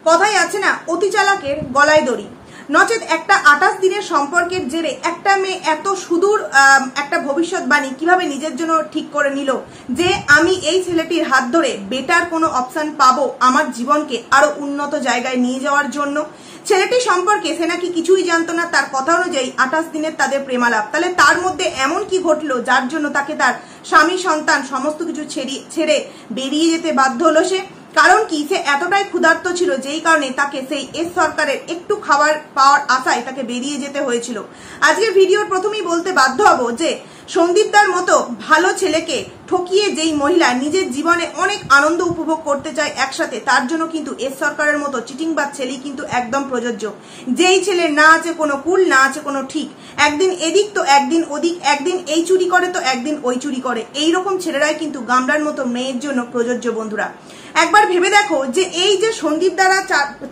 কথাই আছে না, অতি চালাকের গলায় দড়ি। নচেত একটা 28 দিনের সম্পর্কের জেরে একটা মেয়ে এত সুদূর একটা ভবিষ্যৎবাণী কিভাবে নিজের জন্য ঠিক করে নিল যে আমি এই ছেলেটির হাত ধরে বেটার কোনো অপশন পাবো আমার জীবনকে আরো উন্নত জায়গায় নিয়ে যাওয়ার জন্য। ছেলেটি সম্পর্কে সে নাকি কিছুই জানতো না, তার কথা অনুযায়ী 28 দিনের তাদের প্রেমালাপ। তাহলে তার মধ্যে এমন কি ঘটলো যার জন্য তাকে তার স্বামী সন্তান সমস্ত কিছু ছেড়ে বেরিয়ে যেতে বাধ্য হলো সে? কারণ কি, সে এতটাই ক্ষুধার্ত ছিল যেই কারণে তাকে সেই এস সরকারের একটু খাবার পাওয়ার আশায় তাকে বেরিয়ে যেতে হয়েছিল। আজকের ভিডিওর প্রথমেই বলতে বাধ্য হব যে সন্দীপদার মতো ভালো ছেলেকে ঠকিয়ে যেই মহিলা নিজের জীবনে অনেক আনন্দ উপভোগ করতে চায় একসাথে, তার জন্য কিন্তু এস সরকারের মতো চিটিংবাজ ছেলেই কিন্তু একদম প্রযোজ্য। যেই ছেলে না আছে কোনো কুল, না আছে কোনো ঠিক, একদিন এদিক তো একদিন ওদিক, একদিন এই চুরি করে তো একদিন ওই চুরি করে, এইরকম ছেলেরাই কিন্তু গামলার মতো মেয়ের জন্য প্রযোজ্য। বন্ধুরা একবার ভেবে দেখো যে এই যে সন্দীপ দ্বারা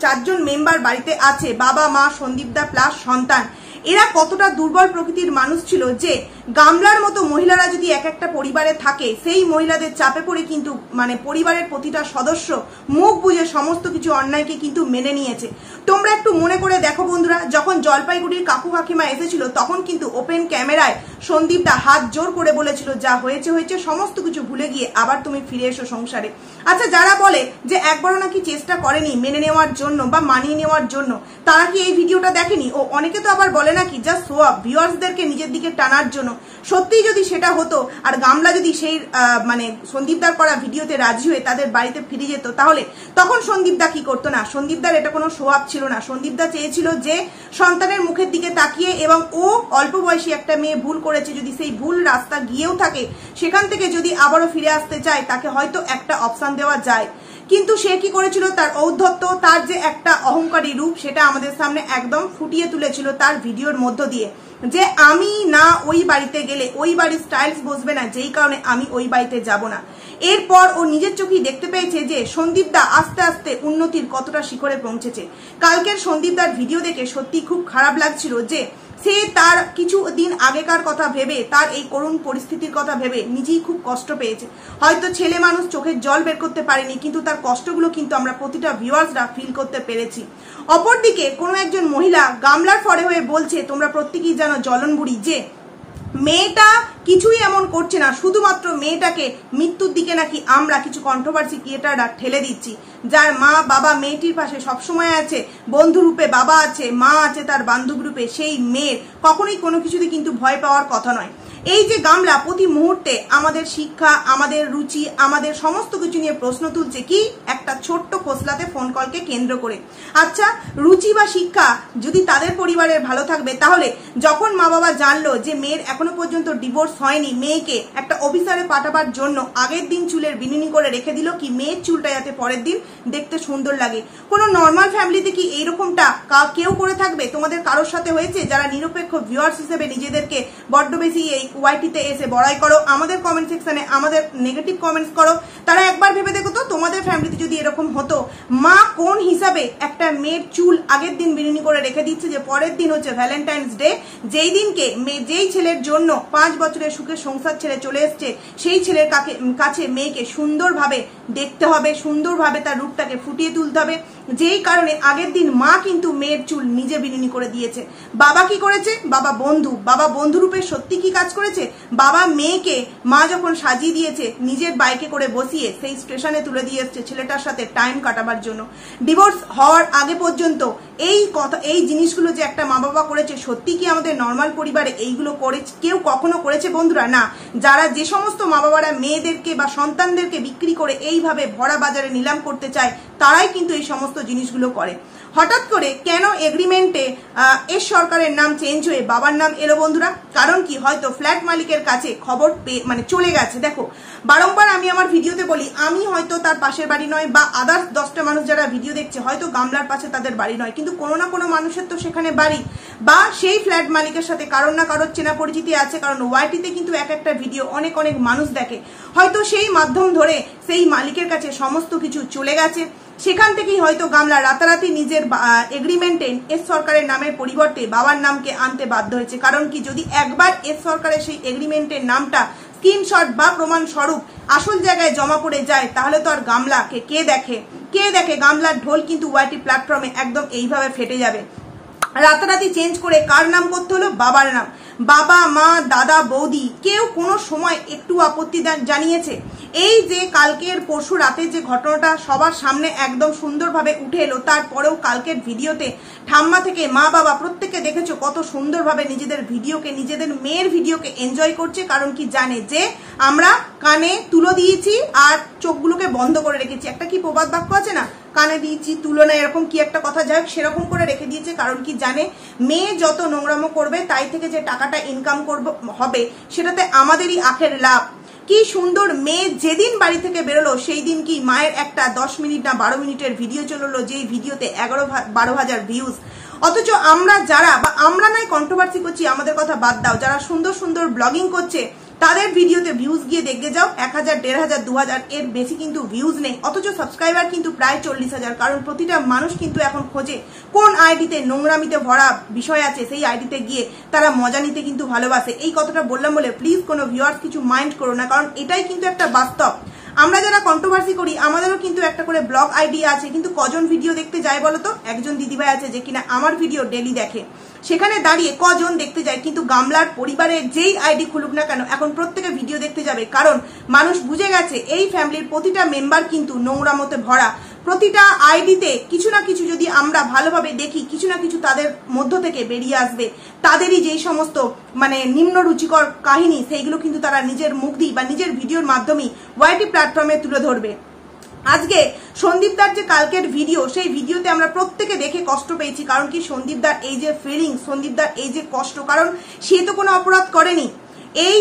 চারজন মেম্বার বাড়িতে আছে, বাবা মা সন্দীপ দা প্লাস সন্তান, এরা কতটা দুর্বল প্রকৃতির মানুষ ছিল যে গামলার মতো মহিলারা যদি এক একটা পরিবারে থাকে সেই মহিলাদের চাপে পড়ে কিন্তু মানে পরিবারের প্রতিটা সদস্য মুখ বুঝে সমস্ত কিছু অন্যায়কে কিন্তু মেনে নিয়েছে। তোমরা একটু মনে করে দেখো বন্ধুরা, যখন জলপাইগুড়ির কাকু কাকিমা এসেছিল তখন কিন্তু ওপেন ক্যামেরায় সন্দীপ দা হাত জোর করে বলেছিল যা হয়েছে হয়েছে, সমস্ত কিছু ভুলে গিয়ে আবার তুমি ফিরে এসো সংসারে। আচ্ছা, যারা বলে যে একবারও নাকি চেষ্টা করেনি মেনে নেওয়ার জন্য বা মানিয়ে নেওয়ার জন্য, তারা কি এই ভিডিওটা দেখেনি? ও অনেকে তো আবার বলে নাকি জাস্ট শো অফ, ভিউয়ার্সদেরকে নিজের দিকে টানার জন্য। সত্যিই যদি সেটা হতো আর গামলা যদি সেই মানে সন্দীপদার করা ভিডিওতে রাজি হয়ে তাদের বাড়িতে ফিরে যেত, তাহলে তখন সন্দীপদা কি করতো না? সন্দীপদার এটা কোনো শো অফ ছিল না। সন্দীপদা চেয়েছিল যে সন্তানের মুখের দিকে তাকিয়ে, এবং ও অল্প বয়সী একটা মেয়ে ভুল করেছে, যদি সেই ভুল রাস্তা গিয়েও থাকে সেখান থেকে যদি আবারও ফিরে আসতে চায় তাকে হয়তো একটা অপশন দেওয়া যায়। কিন্তু সে কি করেছিল? তার ঔদ্ধত্য, তার যে একটা অহংকারী রূপ, সেটা আমাদের সামনে একদম ফুটিয়ে তুলেছিল তার ভিডিওর মধ্য দিয়ে, যে আমি না ওই বাড়িতে গেলে ওই বাড়ির স্টাইলস বসবে না, যেই কারণে আমি ওই বাড়িতে যাব না। এরপর ও নিজের চোখেই দেখতে পেয়েছে যে সন্দীপদা আস্তে আস্তে উন্নতির কতটা শিখরে পৌঁছেছে। কালকের সন্দীপদার ভিডিও দেখে সত্যি খুব খারাপ লাগছিল যে সে তার কিছু দিন আগেকার কথা ভেবে, তার এই করুণ পরিস্থিতির কথা ভেবে নিজেই খুব কষ্ট পেয়েছে। হয়তো ছেলে মানুষ চোখের জল বের করতে পারেনি, কিন্তু তার কষ্টগুলো কিন্তু আমরা প্রতিটা ভিউয়ার্সরা ফিল করতে পেরেছি। অপরদিকে কোনো একজন মহিলা গামলার ফরে হয়ে বলছে, তোমরা প্রত্যেকেই জানো জ্বলনবুড়ি, যে মেয়েটা কিছুই এমন করছে না, শুধুমাত্র মেয়েটাকে মৃত্যুর দিকে নাকি আমরা কিছু কন্ট্রোভার্সি ক্রিয়েটাররা ঠেলে দিচ্ছি, যার মা বাবা মেয়েটির পাশে সবসময় আছে, বন্ধু রূপে বাবা আছে, মা আছে তার বান্ধব রূপে, সেই মেয়ের কখনোই কোনো কিছুতে কিন্তু ভয় পাওয়ার কথা নয়। এই যে গামলা প্রতি মুহূর্তে আমাদের শিক্ষা, আমাদের রুচি, আমাদের সমস্ত কিছু নিয়ে প্রশ্ন তুলছে, কি একটা ছোট্ট খোসলাতে ফোন কলকে কেন্দ্র করে। আচ্ছা, রুচি বা শিক্ষা যদি তাদের পরিবারের ভালো থাকবে, তাহলে যখন মা বাবা জানলো যে মেয়ের এখনো পর্যন্ত ডিভোর্স হয়নি, মেয়েকে একটা অফিসারে পাঠাবার জন্য আগের দিন চুলের বিনুনি করে রেখে দিল, কি মেয়ের চুলটা যাতে পরের দিন দেখতে সুন্দর লাগে। কোনো নর্মাল ফ্যামিলিতে কি এইরকমটা কেউ করে থাকবে? তোমাদের কারোর সাথে হয়েছে? যারা নিরপেক্ষ ভিউয়ার্স হিসেবে নিজেদেরকে বড্ড বেশি এই ওয়াইটিতে এসে বড়াই করো, আমাদের কমেন্ট সেকশনে আমাদের নেগেটিভ কমেন্টস করো, তারা একবার ভেবে দেখো তো তোমাদের ফ্যামিলিতে যদি এরকম হতো, মা কোন হিসাবে একটা মেয়ের চুল আগের দিন বিনুনি করে রেখে দিচ্ছে যে পরের দিন হচ্ছে ভ্যালেন্টাইন্স ডে, যেই দিনকে যেই ছেলের জন্য 5 বছরের সুখের সংসার ছেড়ে চলে এসছে, সেই ছেলের কাছে মেয়েকে সুন্দরভাবে দেখতে হবে, সুন্দরভাবে তার রূপটাকে ফুটিয়ে তুলতে হবে, যেই কারণে আগের দিন মা কিন্তু মেয়ের চুল নিজে বিনুনি করে দিয়েছে। বাবা কি করেছে? বাবা বন্ধু রূপে সত্যি কি কাজ করেছে? বাবা মেয়েকে মা যখন সাজিয়ে দিয়েছে, নিজের বাইকে করে বসিয়ে সেই স্টেশনে তুলে দিয়ে এসছে ছেলেটার সাথে টাইম কাটাবার জন্য। ডিভোর্স হওয়ার আগে পর্যন্ত এই জিনিসগুলো যে একটা মা বাবা করেছে, সত্যি কি আমাদের নর্মাল পরিবারে এইগুলো কেউ কখনো করেছে বন্ধুরা? না। যারা যে সমস্ত মা বাবারা মেয়েদেরকে বা সন্তানদেরকে বিক্রি করে এইভাবে ভরা বাজারে নিলাম করতে চায়, তারাই কিন্তু এই সমস্ত জিনিসগুলো করে। হঠাৎ করে কেন এগ্রিমেন্টে এস সরকারের নাম চেঞ্জ হয়ে বাবার নাম এলো বন্ধুরা? কারণ কি, হয়তো ফ্ল্যাট মালিকের কাছে খবর মানে চলে গেছে। দেখো, বারংবার আমি আমার ভিডিওতে বলি, আমি হয়তো তার পাশের বাড়ি নয়, বা আদার্স 10টা মানুষ যারা ভিডিও দেখছে হয়তো গামলার পাশে তাদের বাড়ি নয়, কিন্তু কোনো না কোনো মানুষের তো সেখানে বাড়ি, বা সেই ফ্ল্যাট মালিকের সাথে কারোর না কারোর চেনা পরিচিতি আছে। কারণ ওয়াইটিতে কিন্তু এক একটা ভিডিও অনেক অনেক মানুষ দেখে, হয়তো সেই মাধ্যম ধরে সেই মালিকের কাছে সমস্ত কিছু চলে গেছে। সেখান থেকেই হয়তো গামলা রাতারাতি নিজের এগ্রিমেন্টে এস সরকারের নামের পরিবর্তে বাবার নামকে আনতে বাধ্য হয়েছে। কারণ কি, যদি একবার এস সরকারের সেই এগ্রিমেন্টের নামটা স্ক্রিনশট বা প্রমাণ স্বরূপ আসল জায়গায় জমা পড়ে যায়, তাহলে তো আর গামলাকে কে দেখে? গামলার ঢোল কিন্তু ওয়াইটি প্ল্যাটফর্মে একদম এইভাবে ফেটে যাবে। রাতারাতি চেঞ্জ করে কার নাম করতে হলো? বাবার নাম। বাবা, মা, দাদা, বৌদি কেউ কোনো সময় একটু আপত্তি জানিয়েছে? এই যে কালকের পরশু রাতে যে ঘটনাটা সবার সামনে একদম সুন্দরভাবে উঠে এলো, তারপরেও কালকের ভিডিওতে ঠাম্মা থেকে মা বাবা প্রত্যেকে দেখেছো কত সুন্দরভাবে নিজেদের ভিডিওকে, নিজেদের মেয়ের ভিডিওকে এনজয় করছে। কারণ কি জানে যে আমরা কানে তুলো দিয়েছি আর চোখগুলোকে বন্ধ করে রেখেছি। একটা কি প্রবাদ বাক্য আছে না, কানে দিয়েছি তুলো না, এরকম কি একটা কথা, যাই হোক সেরকম করে রেখে দিয়েছে। কারণ কি জানে মেয়ে যত নোংরামো করবে তাই থেকে যে টাকাটা ইনকাম হবে সেটাতে আমাদেরই আখের লাভ। কি সুন্দর মেয়ে যেদিন বাড়ি থেকে বেরোলো সেই দিন কি মায়ের একটা 10 মিনিট না 12 মিনিটের ভিডিও চললো, যেই ভিডিওতে 11-12 হাজার ভিউজ। অথচ আমরা যারা, বা আমরা নাই কন্ট্রোভার্সি করছি, আমাদের কথা বাদ দাও, যারা সুন্দর সুন্দর ব্লগিং করছে তাদের ভিডিওতে ভিউজ গিয়ে দেখতে যাও 1000, 1500, 2000 এর বেশি কিন্তু ভিউজ নেই। অথচ সাবস্ক্রাইবার কিন্তু প্রায় 40,000। কারণ প্রতিটা মানুষ কিন্তু এখন খোঁজে কোন আইডিতে নোংরামিতে ভরা বিষয় আছে, সেই আইডিতে গিয়ে তারা মজা নিতে কিন্তু ভালোবাসে। এই কথাটা বললাম বলে প্লিজ কোনো ভিউয়ার্স কিছু মাইন্ড করো না, কারণ এটাই কিন্তু একটা বাস্তব। আমরা যারা কন্ট্রোভার্সি করি আমাদেরও কিন্তু একটা করে ব্লগ আইডি আছে, কিন্তু কজন ভিডিও দেখতে যায় বলো তো? একজন দিদিভাই আছে যে কিনা আমার ভিডিও ডেলি দেখে, সেখানে দাঁড়িয়ে কজন দেখতে যায়। কিন্তু গামলার পরিবারের যেই আইডি খুলুক না কেন এখন প্রত্যেকে ভিডিও দেখতে যাবে, কারণ মানুষ বুঝে গেছে এই ফ্যামিলির প্রতিটা মেম্বার কিন্তু নোংরা মতে ভরা। প্রতিটা আইডিতে কিছু না কিছু যদি আমরা ভালোভাবে দেখি, কিছু না কিছু তাদের মধ্য থেকে বেরিয়ে আসবে। তাদেরই যেই সমস্ত মানে নিম্ন রুচিকর কাহিনী, সেইগুলো কিন্তু তারা নিজের মুখ দিয়ে বা নিজের ভিডিওর মাধ্যমে ওয়াইটি প্ল্যাটফর্মে তুলে ধরবে। আজকে সন্দীপদার যে কালকের ভিডিও, সেই ভিডিওতে আমরা প্রত্যেকে দেখে কষ্ট পেয়েছি। কারণ কি সন্দীপদার এই যে ফিলিং, সন্দীপদার এই যে কষ্ট, কারণ সে তো কোনো অপরাধ করেনি। এই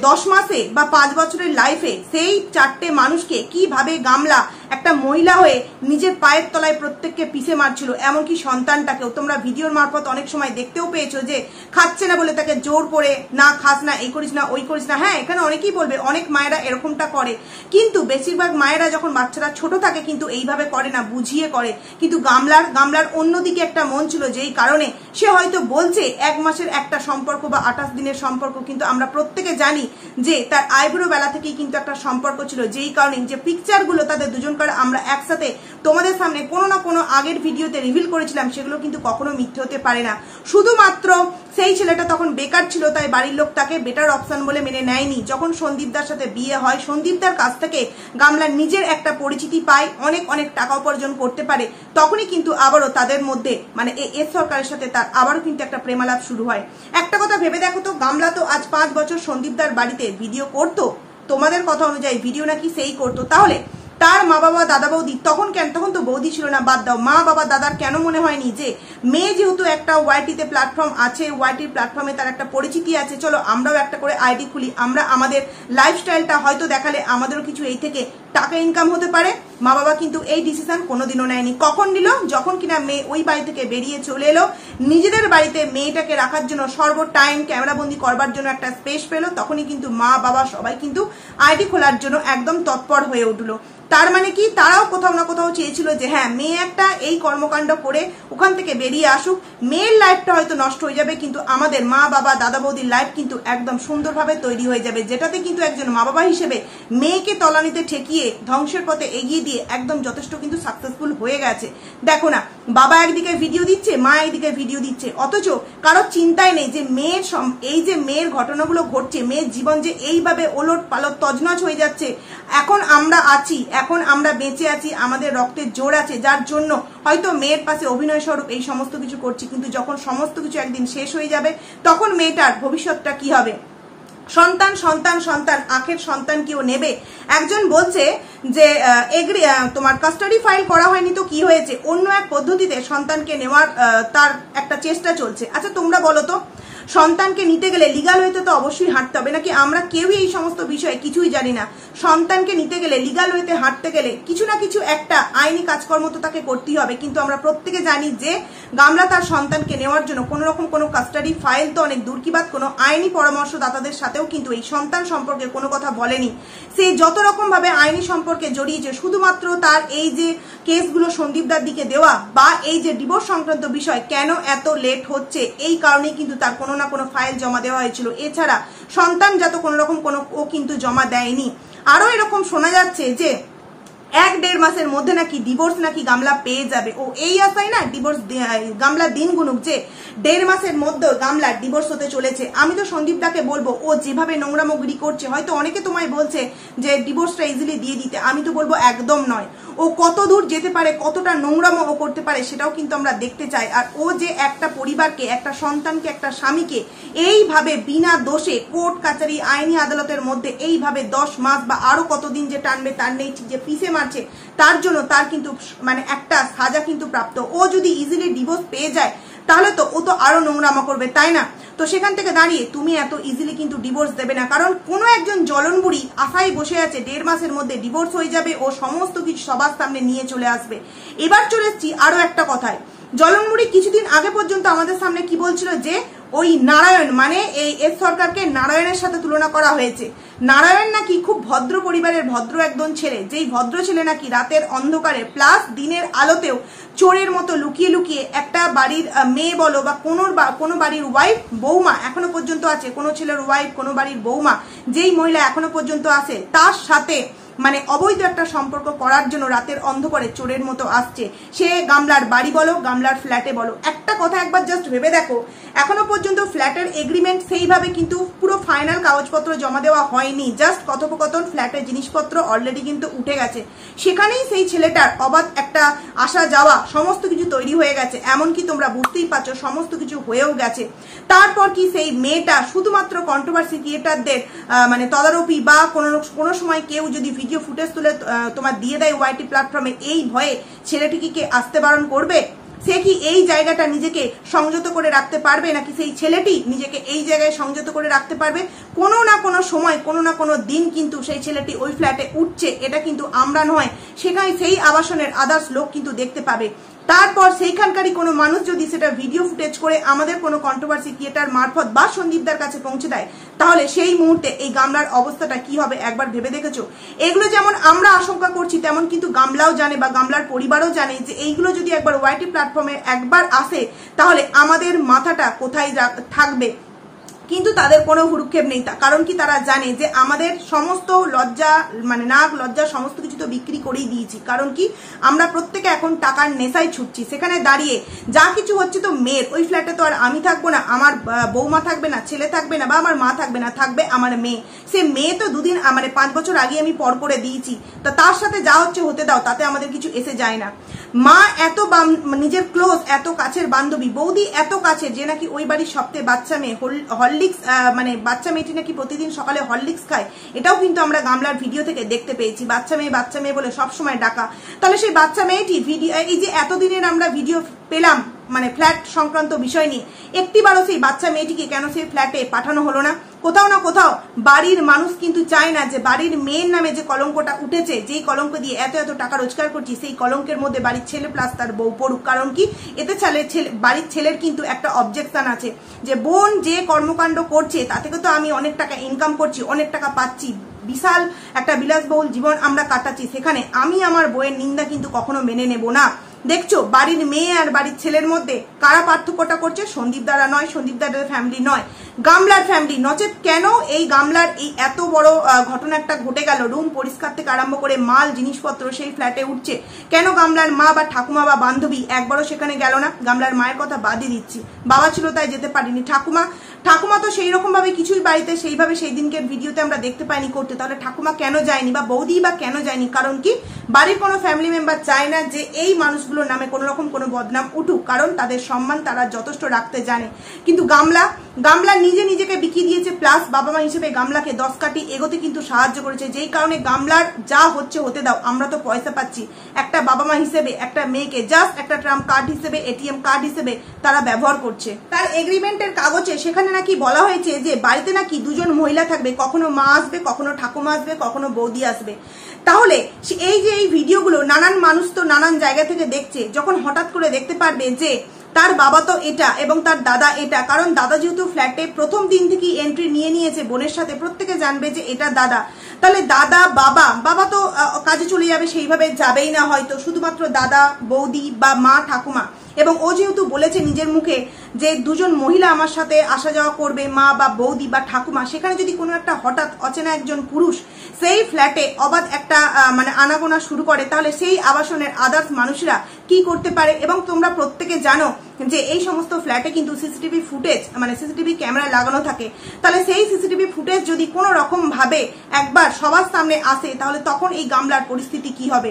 10 মাসে বা 5 বছরের লাইফে সেই 4টে মানুষকে কিভাবে গামলা একটা মহিলা হয়ে নিজের পায়ের তলায় প্রত্যেককে পিষে মারছিল, এমনকি সন্তানটাকেও। তোমরা ভিডিওর মারফত অনেক সময় দেখতেও পেয়েছো যে খাচ্ছে না বলে তাকে জোর করে, না খাস না, এই করিস না, ওই করিস না। হ্যাঁ, এখানে অনেকেই বলবে অনেক মায়েরা এরকমটা করে, কিন্তু বেশিরভাগ মায়েরা যখন বাচ্চারা ছোট থাকে কিন্তু এইভাবে করে না, বুঝিয়ে করে। কিন্তু গামলার অন্যদিকে একটা মন ছিল, যেই কারণে সে হয়তো বলছে 1 মাসের একটা সম্পর্ক বা 28 দিনের সম্পর্ক, কিন্তু আমরা প্রত্যেকে জানি যে তার আইব্রো বেলা থেকেই কিন্তু একটা সম্পর্ক ছিল। যেই কারণে যে পিকচারগুলো তাদের দুজনকার আমরা একসাথে তোমাদের সামনে কোনো না কোনো আগের ভিডিওতে রিভিল করেছিলাম, সেগুলো কিন্তু কখনো মিথ্যে হতে পারে না। শুধুমাত্র সেই ছেলেটা তখন বেকার ছিল, তাই বাড়ির লোক তাকে বেটার অপশন বলে মেনে নেয়নি। যখন সন্দীপদার সাথে বিয়ে হয়, সন্দীপদার কাছ থেকে গামলার নিজের একটা পরিচিতি পায়, অনেক অনেক টাকা উপার্জন করতে পারে, তখনই কিন্তু আবারও তাদের মধ্যে মানে এস সরকারের সাথে তার আবারও কিন্তু একটা প্রেমালাপ শুরু হয়। একটা কথা ভেবে দেখো তো, গামলা তো আজ 5 বছর সন্দীপদার বাড়িতে ভিডিও করতো, তোমাদের কথা অনুযায়ী ভিডিও নাকি সেই করতো, তাহলে তার মা বাবা দাদা বৌদি তখন তো বৌদি ছিল না, বাদ দাও, মা বাবা দাদার কেন মনে হয়নি যে মেয়ে যেহেতু একটা ওয়াইটিতে প্ল্যাটফর্ম আছে, ওয়াইটির প্ল্যাটফর্মে তার একটা পরিচিতি আছে, চলো আমরাও একটা করে আইডি খুলি, আমরা আমাদের লাইফস্টাইলটা হয়তো দেখালে আমাদেরও কিছু এই থেকে টাকা ইনকাম হতে পারে। মা বাবা কিন্তু এই ডিসিশন কোনোদিনও নেয়নি। কখন নিল? যখন কিনা মেয়ে ওই বাড়ি থেকে বেরিয়ে চলে এলো, নিজেদের বাড়িতে মেয়েটাকে রাখার জন্য সর্ব টাইম ক্যামেরাবন্দি করবার জন্য একটা স্পেস পেলো, তখনই কিন্তু মা বাবা সবাই কিন্তু আইডি খোলার জন্য একদম তৎপর হয়ে উঠলো। তার মানে কি তারাও কোথাও না কোথাও চেয়েছিল যে হ্যাঁ, মেয়ে একটা এই কর্মকাণ্ড করে ওখান থেকে বেরিয়ে আসুক, মেয়ের লাইফটা হয়তো নষ্ট হয়ে যাবে, কিন্তু আমাদের মা বাবা দাদা বৌদির লাইফ কিন্তু একদম সুন্দরভাবে তৈরি হয়ে যাবে, যেটাতে কিন্তু একজন মা বাবা হিসেবে মেয়েকে তলানিতে ঠেকিয়ে ধ্বংসের পথে এগিয়ে দিয়ে একদম যথেষ্ট কিন্তু সাকসেসফুল হয়ে গেছে। দেখো না, বাবা একদিকে ভিডিও দিচ্ছে, মা একদিকে ভিডিও দিচ্ছে, অথচ কারোর চিন্তাই নেই যে মেয়ের ঘটনাগুলো ঘটছে, মেয়ের জীবন যে এইভাবে ওলট পালট তজনজ হয়ে যাচ্ছে। এখন আমরা আছি, এখন আমরা বেঁচে আছি, আমাদের রক্তের জোর আছে, যার জন্য হয়তো মেয়ের পাশে অভিনয় স্বরূপ এই সমস্ত কিছু করছি, কিন্তু যখন সমস্ত কিছু একদিন শেষ হয়ে যাবে তখন মেয়েটার ভবিষ্যৎটা কি হবে? সন্তান সন্তান সন্তান, আখের সন্তান কেউ নেবে? একজন বলছে যে তোমার কাস্টাডি ফাইল করা হয়নি তো কি হয়েছে, অন্য এক পদ্ধতিতে সন্তানকে নেওয়ার তার একটা চেষ্টা চলছে। আচ্ছা তোমরা বলো তো, সন্তানকে নিতে গেলে লিগাল ওয়েতে তো অবশ্যই হাঁটতে হবে নাকি? আমরা কেউই এই সমস্ত বিষয়ে কিছুই জানি না। সন্তানকে নিতে গেলে লিগাল ওয়েতে হাঁটতে গেলে কিছু না কিছু একটা আইনি কাজকর্ম তো তাকে করতেই হবে, কিন্তু আমরা প্রত্যেকে জানি যে গামলা তার সন্তানকে নেওয়ার জন্য কোনো রকম কোনো কাস্টাডি ফাইল তো অনেক দূর কি বাদ, কোনো আইনি পরামর্শদাতাদের সাথেও কিন্তু এই সন্তান সম্পর্কে কোনো কথা বলেনি। সে যত রকম ভাবে আইনি সম্পর্কে জড়িয়েছে, শুধুমাত্র তার এই যে কেসগুলো সন্দীপদার দিকে দেওয়া বা এই যে ডিভোর্স সংক্রান্ত বিষয় কেন এত লেট হচ্ছে, এই কারণেই কিন্তু তার কোনো না কোনো ফাইল জমা দেওয়া হয়েছিল, এছাড়া সন্তানজাত কোনো রকম কোনো ও কিন্তু জমা দেয়নি। আরো এরকম শোনা যাচ্ছে যে 1-1.5 মাসের মধ্যে নাকি ডিভোর্স নাকি গামলা পেয়ে যাবে। ও এই আশায় না ডিভোর্স গামলা দিন গুনুক যে 1.5 মাসের মধ্যে গামলার ডিভোর্স হতে চলেছে। আমি তো সন্দীপ দাকে বলবো, ও যেভাবে নোংরামগিরি করছে, হয়তো অনেকে তোমায় বলছে যে ডিভোর্সটা ইজিলি দিয়ে দিতে, আমি তো বলবো একদম নয়। ও কত দূর যেতে পারে, কতটা নোংরামো ও করতে পারে, সেটাও কিন্তু আমরা দেখতে চাই। আর ও যে একটা পরিবারকে, একটা সন্তানকে, একটা স্বামীকে এইভাবে বিনা দোষে কোর্ট কাচারি আইনি আদালতের মধ্যে এইভাবে 10 মাস বা আরো কতদিন যে টানবে তার নেই, যে পিছে মারছে, তার জন্য তার কিন্তু মানে একটা সাজা কিন্তু প্রাপ্ত। ও যদি ইজিলি ডিভোর্স পেয়ে যায় তাহলে তো ও তো আরো নোংরামা করবে, তাই না? তো সেখান থেকে দাঁড়িয়ে তুমি এত ইজিলি কিন্তু ডিভোর্স দেবে না, কারণ কোনো একজন জলনবুড়ি আশায় বসে আছে 1.5 মাসের মধ্যে ডিভোর্স হয়ে যাবে, ও সমস্ত কিছু সবার সামনে নিয়ে চলে আসবে। এবার চলে এসেছি আরো একটা কথায়। জলনবুড়ি কিছুদিন আগে পর্যন্ত আমাদের সামনে কি বলছিল যে ওই নারায়ণ মানে এই এস সরকারকে নারায়ণের সাথে তুলনা করা হয়েছে। নারায়ণ নাকি খুব ভদ্র পরিবারের ভদ্র একজন ছেলে, যেই ভদ্র ছেলে নাকি রাতের অন্ধকারে প্লাস দিনের আলোতেও চোরের মতো লুকিয়ে লুকিয়ে একটা বাড়ির মেয়ে বলো বা কোনো বাড়ির ওয়াইফ বৌমা এখনো পর্যন্ত আছে, কোনো ছেলের ওয়াইফ, কোনো বাড়ির বৌমা যেই মহিলা এখনো পর্যন্ত আছে, তার সাথে মানে অবৈধ একটা সম্পর্ক করার জন্য রাতের অন্ধকারে চোরের মতো আসছে। সে গামলার বাড়ি বলো, গামলার ফ্ল্যাটে বলো। একটা কথা একবার জাস্ট ভেবে দেখো, এখনো পর্যন্ত ফ্ল্যাটের এগ্রিমেন্ট সেইভাবে কিন্তু পুরো ফাইনাল কাগজপত্র জমা দেওয়া হয়নি, জাস্ট কথোপকথন, ফ্ল্যাটের জিনিসপত্র অলরেডি কিন্তু উঠে গেছে। সেখানেই সেই ছেলেটার অবাধ একটা আসা যাওয়া সমস্ত কিছু তৈরি হয়ে গেছে, এমনকি তোমরা বুঝতেই পারছো সমস্ত কিছু হয়েও গেছে। তারপর কি সেই মেয়েটা শুধুমাত্র কন্ট্রোভার্সি ক্রিয়েটারদের মানে তদারকি বা কোনো সময় কেউ যদি ভিডিও ফুটেজ তুলে তোমার দিয়ে দেয় ওয়াইটি প্ল্যাটফর্মে, এই ভয়ে ছেলেটিকে কে আসতে বারণ করবে? সে কি এই জায়গাটা নিজেকে সংযত করে রাখতে পারবে, নাকি সেই ছেলেটি নিজেকে এই জায়গায় সংযত করে রাখতে পারবে? কোনো না কোনো সময়, কোনো না কোনো দিন কিন্তু সেই ছেলেটি ওই ফ্ল্যাটে উঠছে, এটা কিন্তু আমরা নয়, সেখানে সেই আবাসনের আদার্স লোক কিন্তু দেখতে পাবে। তারপর সেইখানকারই কোনো মানুষ যদি সেটা ভিডিও ফুটেজ করে আমাদের কোনো কন্ট্রোভার্সি ক্রিয়েটার মারফত বা সন্দীপদার কাছে পৌঁছে দেয়, তাহলে সেই মুহূর্তে এই গামলার অবস্থাটা কি হবে একবার ভেবে দেখেছো? এগুলো যেমন আমরা আশঙ্কা করছি, তেমন কিন্তু গামলাও জানে বা গামলার পরিবারও জানে যে এইগুলো যদি একবার ওয়াইটি প্ল্যাটফর্মে একবার আসে তাহলে আমাদের মাথাটা কোথায় থাকবে। কিন্তু তাদের কোনো ভ্রুক্ষেপ নেই, কারণ কি তারা জানে যে আমাদের সমস্ত লজ্জা মানে নাক লজ্জা সমস্ত কিছু তো বিক্রি করেই দিয়েছি। কারণ কি আমরা প্রত্যেকে এখন টাকার নেশায় ছুটছি, সেখানে দাঁড়িয়ে যা কিছু হচ্ছে তো মেয়ের, ওই ফ্ল্যাটে তো আর আমি থাকবো না, আমার বৌমা থাকবে না, ছেলে থাকবে না, বা আমার মা থাকবে না, থাকবে আমার মেয়ে। সে মেয়ে তো দুদিন মানে 5 বছর আগে আমি পর করে দিয়েছি, তো তার সাথে যা হচ্ছে হতে দাও, তাতে আমাদের কিছু এসে যায় না। মা এত নিজের ক্লোজ, এত কাছের বান্ধবী, বৌদি এত কাছে যে নাকি ওই বাড়ির সবথেকে বাচ্চা মেয়ে, হরলিক্স মানে বাচ্চা মেয়েটি নাকি প্রতিদিন সকালে হরলিক্স খায়, এটাও কিন্তু আমরা গামলার ভিডিও থেকে দেখতে পেয়েছি। বাচ্চা মেয়ে বলে সবসময় ডাকা। তাহলে সেই বাচ্চা মেয়েটি ভিডিও, এই যে এতদিনের আমরা ভিডিও পেলাম মানে ফ্ল্যাট সংক্রান্ত বিষয় নিয়ে, একটিবারও সেই বাচ্চা মেয়েটিকে কেন সেই ফ্ল্যাটে পাঠানো হলো না? কোথাও না কোথাও বাড়ির মানুষ কিন্তু চায় না যে বাড়ির মেয়ের নামে যে কলঙ্কটা উঠেছে, যেই কলঙ্ক দিয়ে এত এত টাকা রোজগার করছি, সেই কলঙ্কের মধ্যে বাড়ির ছেলে প্লাস তার বউ পড়ুক। কারণ কি এতে বাড়ির ছেলের কিন্তু একটা অবজেকশন আছে যে বোন যে কর্মকাণ্ড করছে তা থেকে তো আমি অনেক টাকা ইনকাম করছি, অনেক টাকা পাচ্ছি, বিশাল একটা বিলাসবহুল জীবন আমরা কাটাচ্ছি, সেখানে আমি আমার বউয়ের নিন্দা কিন্তু কখনো মেনে নেব না। দেখছো বাড়ির মেয়ে আর বাড়ির ছেলের মধ্যে কারা পার্থক্যটা করছে? সন্দীপ দ্বারা নয়, সন্দীপ দাদার ফ্যামিলি নয়, গামলার ফ্যামিলি। নচেত কেন এই গামলার এই এত বড় ঘটনা একটা ঘটে গেল, রুম পরিষ্কার থেকে আরম্ভ করে মাল জিনিসপত্র সেই ফ্ল্যাটে উঠছে, কেন গামলার মা বা ঠাকুমা বা বান্ধবী একবারও সেখানে গেল না? গামলার মায়ের কথা বাদই দিচ্ছি, বাবা ছিল তাই যেতে পারিনি, ঠাকুমা তো সেই রকম ভাবে কিছুই বাড়িতে সেইভাবে সেই দিনকে ভিডিওতে আমরা দেখতে পাইনি করতে, তাহলে ঠাকুমা কেন যায়নি বা বৌদি বা কেন যায়নি? কারণ কি বাড়ির কোনো ফ্যামিলি মেম্বার চায় না যে এই মানুষগুলোর নামে কোনো রকম কোনো বদনাম উঠুক, কারণ তাদের সম্মান তারা যথেষ্ট রাখতে জানে। কিন্তু গামলা নিজেকে বিকিয়ে দিয়েছে, প্লাস বাবা মা হিসেবে গামলাকে 10 কাঠি এগোতে কিন্তু সাহায্য করেছে, যেই কারণে গামলার যা হচ্ছে হতে দাও, আমরা তো পয়সা পাচ্ছি। একটা বাবা মা হিসেবে একটা মেয়েকে জাস্ট একটা ট্রাম্প কার্ড হিসেবে, এটিএম কার্ড হিসেবে তারা ব্যবহার করছে। তার এগ্রিমেন্টের কাগজে সেখানে নাকি বলা হয়েছে যে বাড়িতে নাকি 2 জন মহিলা থাকবে, কখনো মা আসবে, কখনো ঠাকুমা আসবে, কখনো বৌদি আসবে। তাহলে এই যে এই ভিডিওগুলো নানান মানুষ তো নানান জায়গা থেকে দেখছে, যখন হঠাৎ করে দেখতে পারবে যে তার বাবা তো এটা এবং তার দাদা এটা, কারণ দাদা যেহেতু ফ্ল্যাটে প্রথম দিন থেকেই এন্ট্রি নিয়ে নিয়েছে বোনের সাথে, প্রত্যেকে জানবে যে এটা দাদা। তাহলে দাদা বাবা তো কাজে চলে যাবে, সেইভাবে যাবেই না হয়তো, শুধুমাত্র দাদা বৌদি বা মা ঠাকুমা এবং ও যেহেতু বলেছে নিজের মুখে যে দুজন মহিলা আমার সাথে আসা যাওয়া করবে, মা বা বৌদি বা ঠাকুমা, সেখানে যদি কোনো একটা হঠাৎ অচেনা একজন পুরুষ সেই ফ্ল্যাটে অবাধ একটা মানে আনাগোনা শুরু করে, তাহলে সেই আবাসনের আদার্স মানুষরা কি করতে পারে। এবং তোমরা প্রত্যেকে জানো যে এই সমস্ত ফ্ল্যাটে কিন্তু সিসিটিভি ফুটেজ মানে সিসিটিভি ক্যামেরা লাগানো থাকে। তাহলে সেই সিসিটিভি ফুটেজ যদি কোনো রকম ভাবে একবার সবার সামনে আসে, তাহলে তখন এই গামলার পরিস্থিতি কি হবে।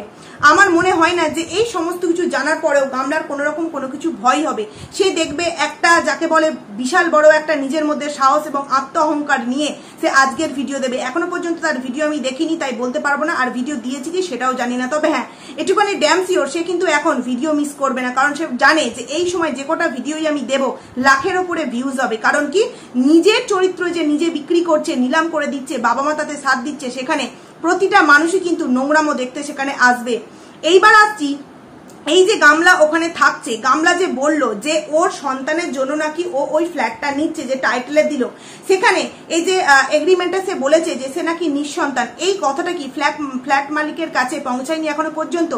আমার মনে হয় না যে এই সমস্ত কিছু জানার পরেও গামলার কোনো রকম কোনো কিছু ভয় হবে। সে দেখবে একটা যাকে বলে বিশাল বড় একটা নিজের মধ্যে সাহস এবং আত্ম অহংকার নিয়ে সে আজকের ভিডিও দেবে। এখনো পর্যন্ত তার ভিডিও আমি দেখিনি, তাই বলতে পারবো না, আর ভিডিও দিয়েছি কি সেটাও জানি না। তবে হ্যাঁ, এটুখানি ড্যাম শিওর সে কিন্তু এখন ভিডিও মিস করবে না, কারণ সে জানে যে এই সময় যে কটা ভিডিওই আমি দেব লাখের ওপরে ভিউজ হবে। কারণ কি, নিজের চরিত্র যে নিজে বিক্রি করছে, নিলাম করে দিচ্ছে, বাবা মা তাতে সাথ দিচ্ছে, সেখানে প্রতিটা মানুষই কিন্তু নোংরামো দেখতে সেখানে আসবে। এইবার আসছি, এই যে গামলা ওখানে থাকছে, গামলা যে বলল যে ওর সন্তানের জন্য নাকি ও ওই ফ্ল্যাটটা নিচ্ছে, যে টাইটেলে দিল, সেখানে এই যে এগ্রিমেন্টে সে বলেছে যে সে নাকি নিঃসন্তান। এই কথাটা কি ফ্ল্যাট মালিকের কাছে পৌঁছায়নি এখনো পর্যন্ত।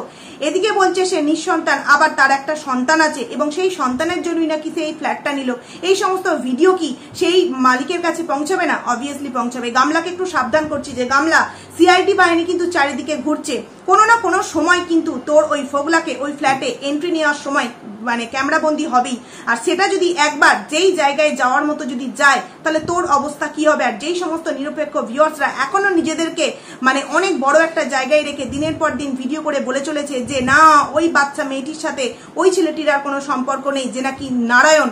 এদিকে বলছে সে নিঃসন্তান, আবার তার একটা সন্তান আছে এবং সেই সন্তানের জন্যই নাকি সে এই ফ্ল্যাটটা নিল। এই সমস্ত ভিডিও কি সেই মালিকের কাছে পৌঁছাবে না? অবভিয়াসলি পৌঁছাবে। গামলাকে একটু সাবধান করছি যে গামলা, সিআইডি বাহিনী কিন্তু চারিদিকে ঘুরছে, কোনো না কোনো সময় কিন্তু তোর ওই ফোগলাকে ওই ফ্ল্যাটে এন্ট্রি নেওয়ার সময় মানে ক্যামেরাবন্দি হবেই। আর সেটা যদি একবার যেই জায়গায় যাওয়ার মতো যদি যায়, তাহলে তোর অবস্থা কি হবে। আর যেই সমস্ত নিরপেক্ষ ভিউয়ার্সরা এখনো নিজেদেরকে মানে অনেক বড় একটা জায়গায় রেখে দিনের পর দিন ভিডিও করে বলে চলেছে যে না, ওই বাচ্চা মেয়েটির সাথে ওই ছেলেটির আর কোনো সম্পর্ক নেই, যে নাকি নারায়ণ,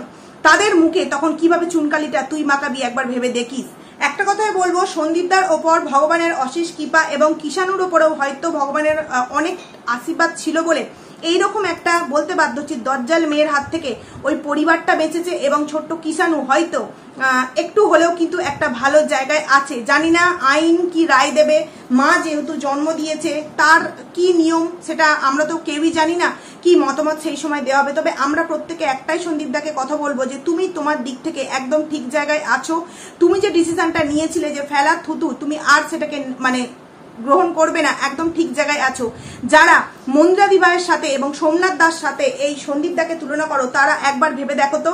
তাদের মুখে তখন কিভাবে চুনকালিটা তুই মাকাবি একবার ভেবে দেখিস। একটা কথাই বলবো, সন্দীপদার ওপর ভগবানের অশেষ কৃপা এবং কিষাণুর ওপরেও হয়তো ভগবানের অনেক আশীর্বাদ ছিল বলে এইরকম একটা বলতে বাধ্য হচ্ছি, দজ্জাল মেয়ের হাত থেকে ওই পরিবারটা বেঁচেছে এবং ছোট্ট কিষাণু হয়তো একটু হলেও কিন্তু একটা ভালো জায়গায় আছে। জানি না আইন কি রায় দেবে, মা যেহেতু জন্ম দিয়েছে তার কি নিয়ম সেটা আমরা তো কেউই জানি না, কি মতামত সেই সময় দেওয়া হবে। তবে আমরা প্রত্যেকে একটাই সন্দীপদাকে কথা বলবো যে তুমি তোমার দিক থেকে একদম ঠিক জায়গায় আছো। তুমি যে ডিসিশনটা নিয়েছিলে যে ফেলা থুতু, তুমি আর সেটাকে মানে গ্রহণ করবে না, একদম ঠিক জায়গায় আছো। যারা মন্দিরাদি ভাইয়ের সাথে এবং সোমনাথ দার সাথে এই সন্দীপ দাকে তুলনা করো, তারা একবার ভেবে দেখো তো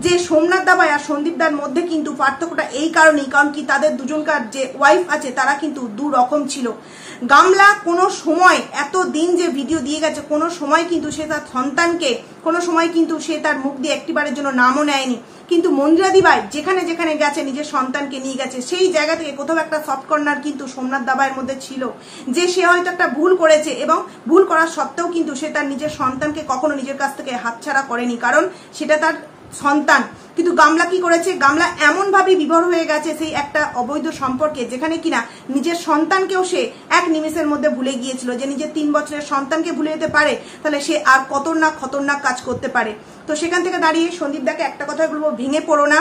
যে সোমনাথ দা ভাই আর সন্দীপ দার মধ্যে কিন্তু পার্থক্যটা এই কারণেই, কারণ কি তাদের দুজনকার যে ওয়াইফ আছে তারা কিন্তু দু রকম ছিল। গামলা কোনো সময় এত দিন যে ভিডিও দিয়ে গেছে, কোনো সময় কিন্তু সে তার সন্তানকে, কোনো সময় কিন্তু সে তার মুখ দিয়ে একটিবারের জন্য নামও নেয়নি। কিন্তু মন্দিরাদি ভাই যেখানে যেখানে গেছে নিজের সন্তানকে নিয়ে গেছে, সেই জায়গা থেকে কোথাও একটা সফট কর্নার কিন্তু সোমনাথ দাবাইয়ের মধ্যে ছিল, যে সে হয়তো একটা ভুল করেছে এবং ভুল করার সত্ত্বেও কিন্তু সে তার নিজের সন্তানকে কখনো নিজের কাছ থেকে হাতছাড়া করেনি, কারণ সেটা তার সন্তান। কিন্তু গামলা কি করেছে, গামলা এমন ভাবে বিভোর হয়ে গেছে সেই একটা অবৈধ সম্পর্কে, যেখানে কিনা নিজের সন্তানকেও সে এক নিমেষের মধ্যে ভুলে গিয়েছিল। যে নিজের 3 বছরের সন্তানকে ভুলে যেতে পারে, তাহলে সে আর খতরনাক কাজ করতে পারে। তো সেখান থেকে দাঁড়িয়ে সন্দীপ দাকে একটা কথা বলবো, ভেঙে পড়ো না,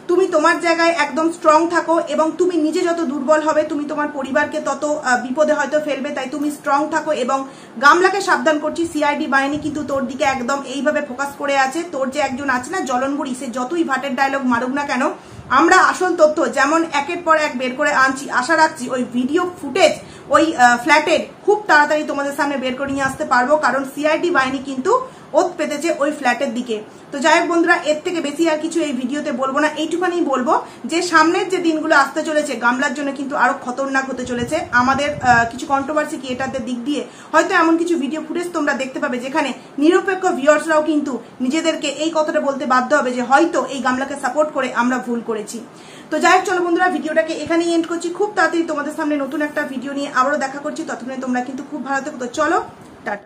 তুমি তোমার জায়গায় একদম স্ট্রং থাকো এবং তুমি নিজে যত দুর্বল হবে তুমি তোমার পরিবারকে তত বিপদে হয়তো ফেলবে, তাই তুমি স্ট্রং থাকো। এবং গামলাকে সাবধান করছি, সিআইডি বাহিনী কিন্তু তোর দিকে একদম এইভাবে ফোকাস করে আছে। তোর যে একজন আছে না জলনবুড়ি, সে যতই ভাটের ডায়লগ মারুক না কেন, আমরা আসল তথ্য যেমন একের পর এক বের করে আনছি, আশা রাখছি ওই ভিডিও ফুটেজ ওই ফ্ল্যাটের খুব তাড়াতাড়ি তোমাদের সামনে বের করে নিয়ে আসতে পারবো, কারণ সিআইডি বাহিনী কিন্তু ওত পেতেছে ওই ফ্ল্যাটের দিকে। তো যাই হোক বন্ধুরা, এর থেকে বেশি আর কিছু এই ভিডিওতে বলবো না, এইটুখানি বলবো যে সামনের যে দিনগুলো আসতে চলেছে গামলার জন্য কিন্তু আরো খতরনাক হতে চলেছে। আমাদের কিছু কন্ট্রোভার্সি ক্রিয়েটারদের দিক দিয়ে হয়তো এমন কিছু ভিডিও ফুটেজ তোমরা দেখতে পাবে যেখানে নিরপেক্ষ ভিউয়ার্সরাও কিন্তু নিজেদেরকে এই কথাটা বলতে বাধ্য হবে যে হয়তো এই গামলাকে সাপোর্ট করে আমরা ভুল করেছি। তো যাই হোক চলো বন্ধুরা, ভিডিওটাকে এখানেই এন্ড করছি। খুব তাড়াতাড়ি তোমাদের সামনে নতুন একটা ভিডিও নিয়ে আবারও দেখা করছি, ততক্ষণে তোমরা কিন্তু খুব ভালো থেকো। তো চলো